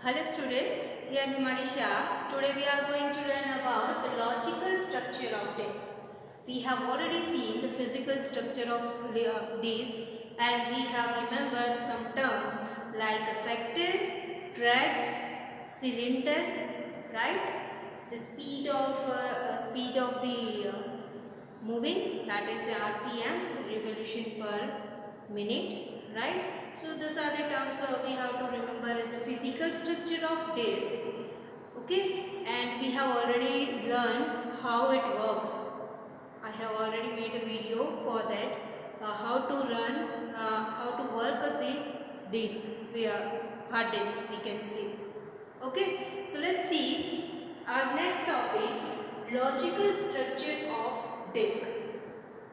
Hello students, here Himani Shah. Today we are going to learn about the logical structure of disk. We have already seen the physical structure of disk and we have remembered some terms like a sector, tracks, cylinder, right? The speed of the moving, that is the RPM, revolution per minute, right? So these are the terms we have to remember in the physical structure of disk, okay? And we have already learned how it works. I have already made a video for that, how to work the disk, hard disk we can see. Okay, so let's see our next topic, logical structure of disk.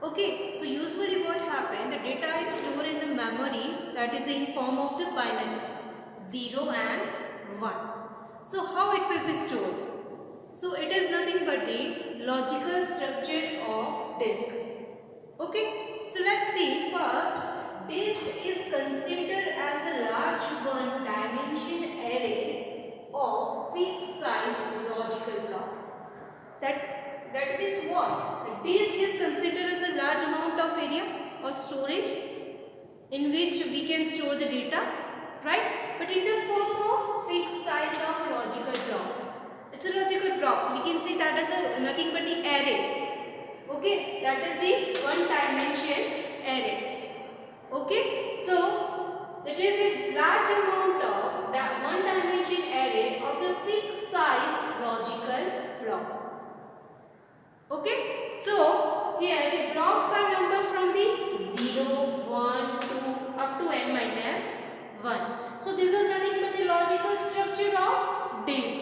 Okay, so usually what happens, the data is stored in the memory, that is in form of the binary 0 and 1. So how it will be stored? So it is nothing but the logical structure of disk. Okay, so let's see. First, disk is considered as a large one dimension array of fixed size logical blocks. That means what? The disk is considered as a large amount of area or storage in which we can store the data, right? But in the form of fixed size of logical blocks. It's a logical blocks. We can say that as nothing but the array. Okay, that is the one dimension array. Okay, so that is a large amount of that one dimension array of the fixed size logical blocks. Okay, so here the blocks are numbered from the 0, 1, 2 up to n minus 1. So this is nothing but the logical structure of disk.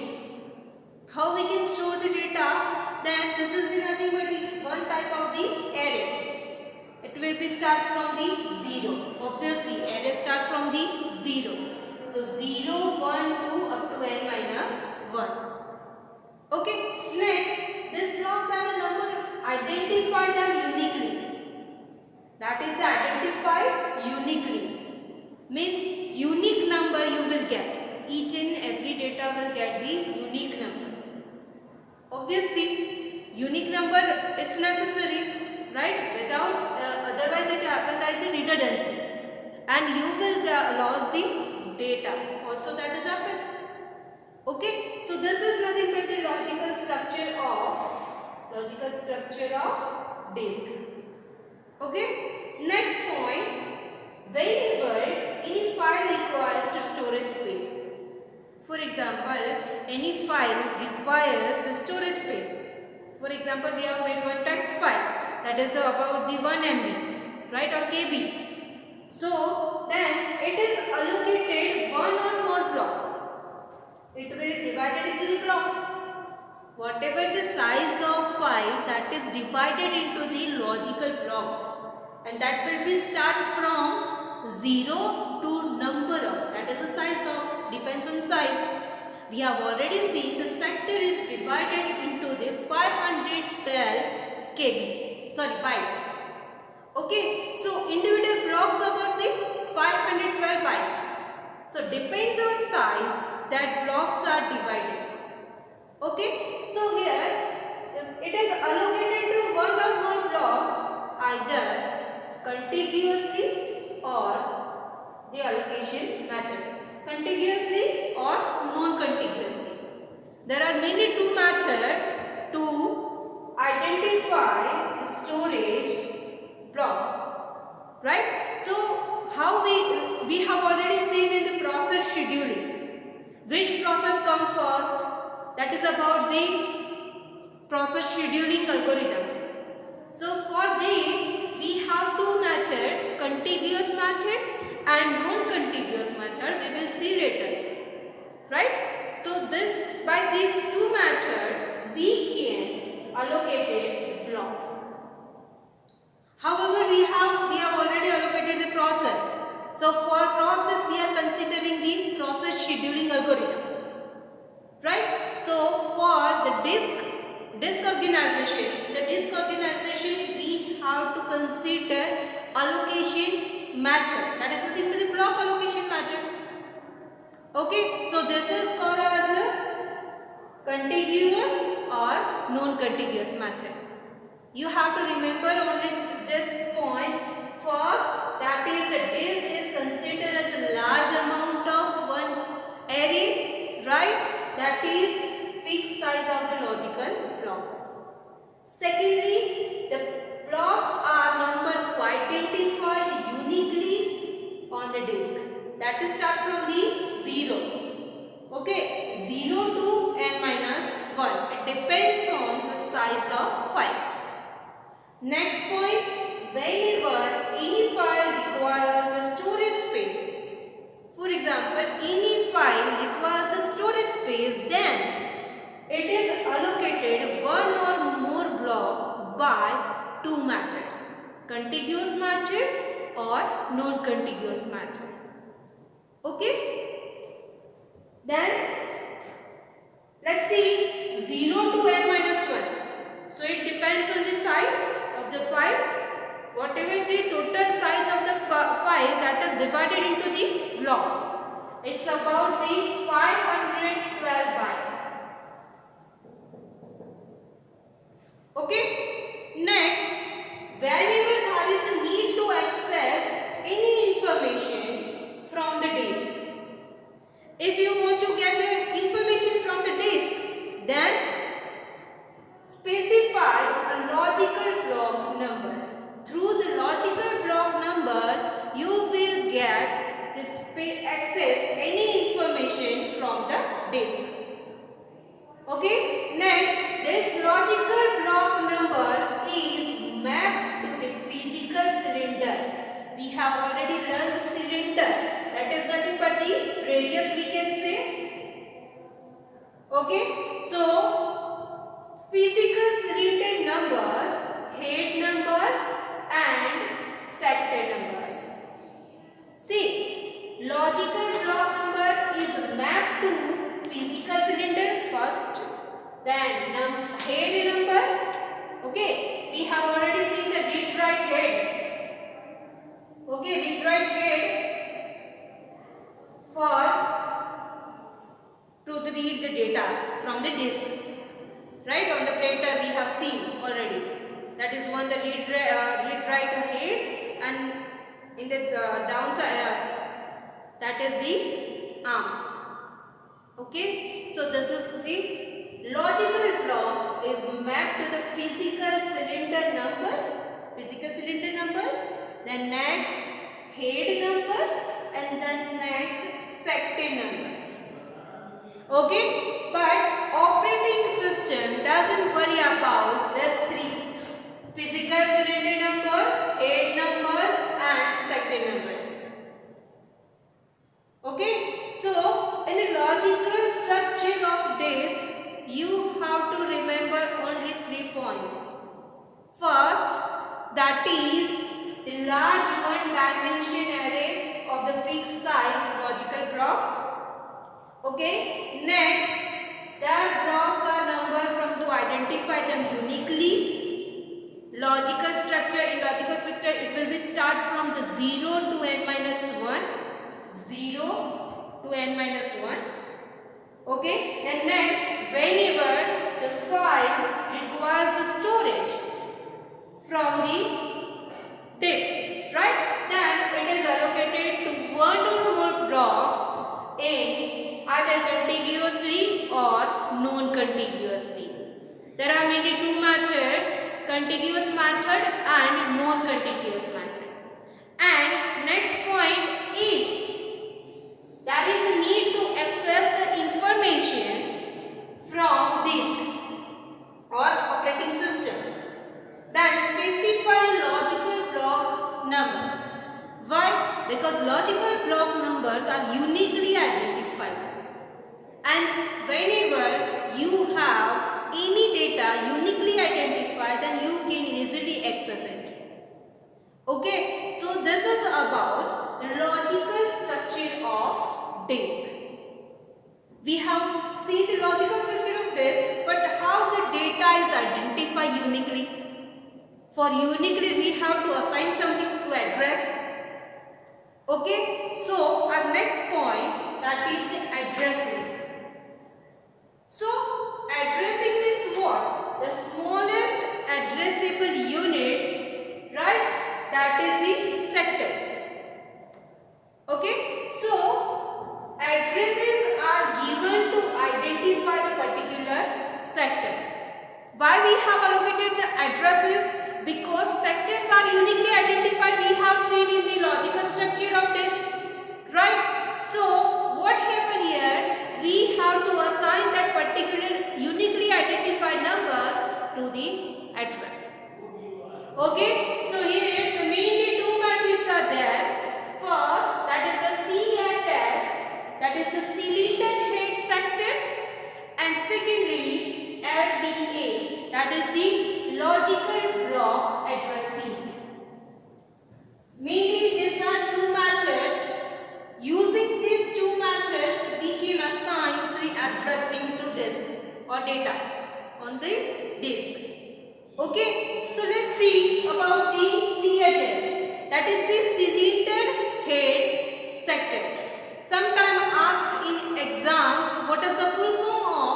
How we can store the data? Then this is the nothing but the one type of the array. It will be start from the 0. Obviously array start from the 0. So 0, 1, 2 up to n minus 1. Okay, next. These blocks are the number, identify them uniquely. That is the identify uniquely. Means unique number you will get. Each and every data will get the unique number. Obviously, unique number it's necessary, right? Without, otherwise it happens like the redundancy. And you will lose the data. Also that has happened. Okay, so this is nothing but the logical structure of disk. Okay, next point, whenever any file requires to storage space. For example, any file requires the storage space. For example, we have made one text file that is about the 1 MB, right, or KB. So then it is allocated one or more blocks. It will be divided into the blocks. Whatever the size of file, that is divided into the logical blocks, and that will be start from 0 to number of, that is the size of, depends on size. We have already seen the sector is divided into the 512 KB, sorry, bytes. Okay, so individual blocks about the 512 bytes. So depends on size, that blocks are divided. Okay, so here it is allocated to one or more blocks either contiguously or the allocation method, contiguously or non-contiguously. There are many two methods to identify the storage blocks, right? So how we have already seen in the process scheduling. Which process comes first? That is about the process scheduling algorithms. So for this, we have two methods, contiguous method and non-contiguous method. We will see later, right? So by these two methods, we can allocate the blocks. However, we have already allocated the process. So for process, we are considering the process scheduling algorithms, right? So for the disk organization, we have to consider allocation method. That is nothing but the block allocation method. Okay, so this is called as a contiguous or non-contiguous method. You have to remember only this point first, that is the disk is considered as a large amount of one array, right? That is fixed size of the logical blocks. Secondly, the blocks are numbered to identify uniquely on the disk. That is start from the 0. Okay, 0 to n minus 1. It depends on the size of file. Next point, whenever any file requires the storage space. For example, any file requires the storage space, then it is allocated one or more block by two methods. Contiguous method or non-contiguous method. Okay? Then let's see 0 to n minus 1. So it depends on the size of the file. Whatever the total size of the file, that is divided into the blocks. It's about the 512 bytes. Okay. Next, whenever there is a need to access any information from the disk. If you want to get the information from the disk, then specify a logical block number. Through the logical block number, you will get this access any information from the disk. Okay. Next, this logical block number is mapped to the physical cylinder. We have already learned the cylinder. That is nothing but the radius, we can say. Okay. So, physical cylinder numbers, head numbers and sector numbers. See, logical block number is mapped to physical cylinder first, then head number. Okay, we have already seen the read-write head. Okay, read-write head to read the data from the disk. Right, on the printer we have seen already. That is one, the read-write head, and in the downside that is the arm. Okay, so this is the logical block is mapped to the physical cylinder number, then next head number, and then next sector numbers. Okay, but operating system doesn't worry about these three: physical cylinder number, head numbers and sector numbers. Okay, so in the logical structure of disk, you have to remember only 3 points. First, that is the large one-dimension array of the fixed size logical blocks. Okay, next, their blocks are numbered from to identify them uniquely. Logical structure, in logical structure it will be start from the 0 to n minus 1. 0 to n minus 1. Okay, then next, whenever the file requires the storage from the disk, right, then it is allocated to one or more blocks in either contiguously or non-contiguously. There are mainly two methods: contiguous method and non-contiguous method. And next point is, there is a need to access the information from disk or operating system. Then specify logical block number. Why? Because logical block numbers are uniquely identified. And whenever you have any data uniquely identified, then you can easily access it. Okay, so this is about the logical structure of disk. We have seen the logical structure of disk, but how the data is identified uniquely. For uniquely, we have to assign something to address. Okay, so our next point, that is the Why we have allocated the addresses? Because sectors are uniquely identified. We have seen in the logical structure of this, right? So what happened here? We have to assign that particular uniquely identified numbers to the address. Okay, so here the mainly two methods are there. First, that is the CHS, that is the cylinder head sector, and secondly LBA, that is the logical block addressing. Mainly these are two methods. Using these two methods, we can assign the addressing to disk or data on the disk. Okay, so let's see about the CHS, that is the cylinder head sector. Sometime asked in exam what is the full form of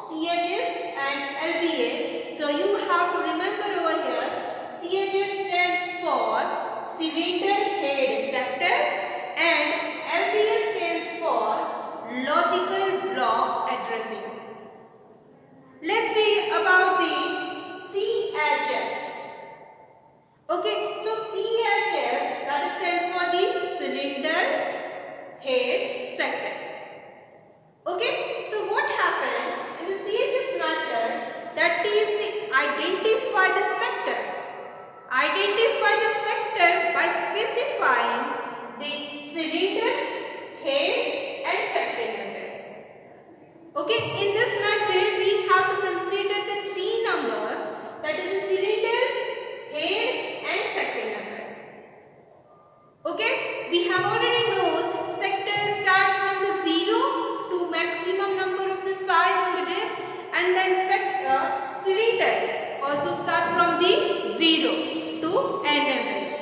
CHS and LBA. So you have to remember over here, CHS stands for cylinder head sector and LBA stands for logical block addressing. Let's see about the CHS. Okay, so CHS, that is stand for the cylinder head sector. Okay, so what happened in the CHS method, that is the identify the sector. Identify the sector by specifying the cylinder head and sector numbers. Okay, in this method we have to consider the three numbers, that is the cylinders, head and sector numbers. Okay, we have already known sector starts from the 0 to maximum number of the size on the disk, and then cylinders also start from the 0 to n numbers.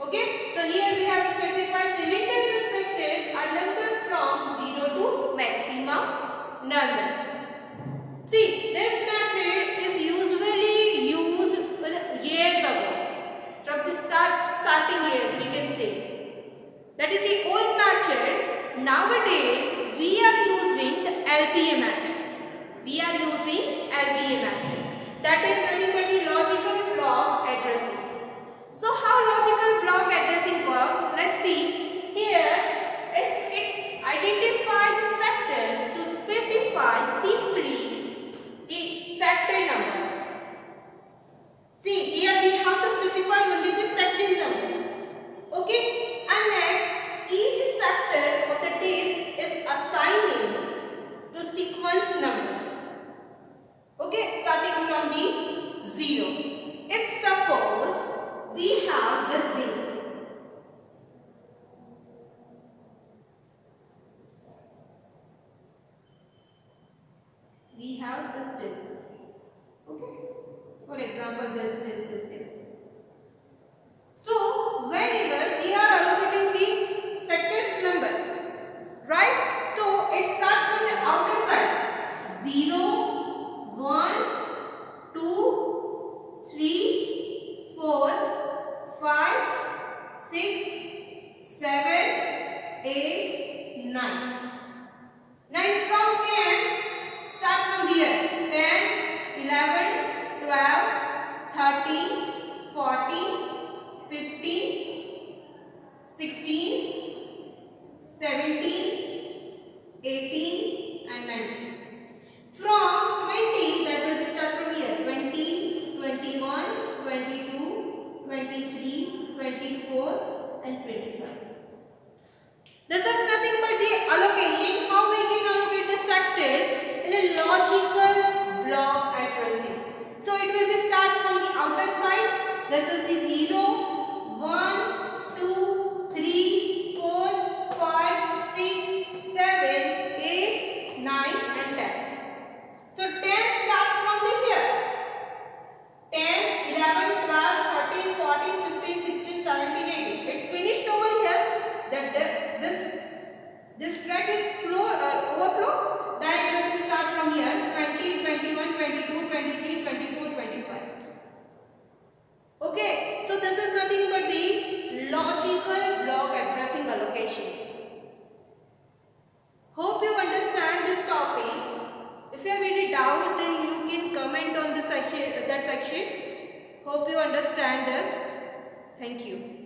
Okay, so here we have specified cylinders and sectors are numbered from 0 to maximum numbers. See, this method is usually used years ago, from the starting years we can say. That is the old method. Nowadays we are using the LBA method. We are using LBA method. That is nothing but the logical block addressing. So how logical block addressing works? Let's see. Here it's identify the sectors to specify simply the sector numbers. See, here we have to specify only the sector numbers. Okay, and next each sector of the disk is assigning to sequence number. Okay, starting from the 0. If suppose we have this disk, we have this disk. Okay, for example this disk is there. So whenever we are allocating the sectors number, right, so it starts from the outer side, 0, 1, 2, 3, 4, 5, 6, 7, 8, 9. 9 from 10, start from here, 10, 11, 12, 13, 14, 15, 16, 17, 18 and 19. From 20, that will be start from here, 20, 21, 22, 23, 24 and 25. This is nothing but the allocation, how we can allocate the sectors in a logical block addressing. So it will be start from the outer side. This is the 0, 1, 2, 3, 4, 5, 6, 7, 8, 9 and 10. So 10 starts from the here. 10, 11, 12, 13, 14, 15, 16, 17, 18. It's finished over here. This track is overflow. Then it will start from here. 20, 21, 22, 23, 24, 25. Okay. So this is nothing but the logical block addressing allocation. Hope you understand this topic. If you have any doubt, then you can comment on the section. that section. Hope you understand this. Thank you.